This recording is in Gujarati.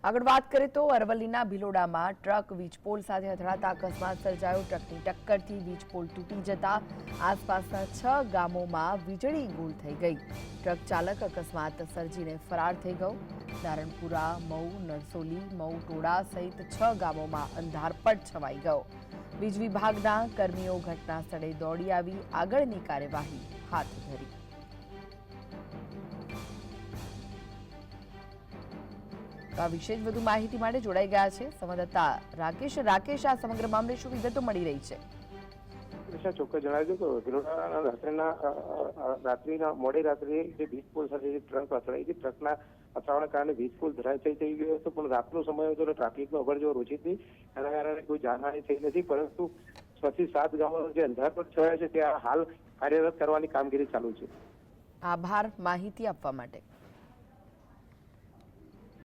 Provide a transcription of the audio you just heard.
આગળ વાત કરીએ તો અરવલ્લીના ભિલોડામાં ટ્રક વીજપોલ સાથે અથડાતા અકસ્માત સર્જાયો। ટ્રકની ટક્કરથી વીજપોલ તૂટી જતા આસપાસના 6 ગામોમાં વીજળી ગુલ થઈ ગઈ। ટ્રક ચાલક અકસ્માત સર્જીને ફરાર થઈ ગયો। નારણપુરા, મઉ, નરસોલી, મઉ ટોળા સહિત 6 ગામોમાં અંધારપટ છવાઈ ગયો। વીજ વિભાગના કર્મીઓ ઘટના સ્થળે દોડી આવી આગળની કાર્યવાહી હાથ ધરી। આ વિશે વધુ માહિતી માટે જોડાઈ ગયા છે સંવાદદાતા રાકેશ। આ સમગ્ર મામલે શું વિગતો મળી રહી છે? ચોક્કસ જણાવ્યું કે રાત્રિના મોડી રાત્રે જે વીજ પુલ સાથે ટ્રક અથડાઈ હતી, ટ્રકના અથડાવાના કારણે વીજ પુલ ધરાશાયી થઈ ગયો હતો, પણ રાતનો સમય હતો એટલે ટ્રાફિકનો અવરજવર ઓછી હતી, એના કારણે કોઈ જાનહાની થઈ નથી। પરંતુ 6 થી 7 ગામો જે અંધારપટ છવાયા છે ત્યાં હાલ કાર્યરત કરવાની કામગીરી ચાલુ છે। આભાર માહિતી આપવા માટે।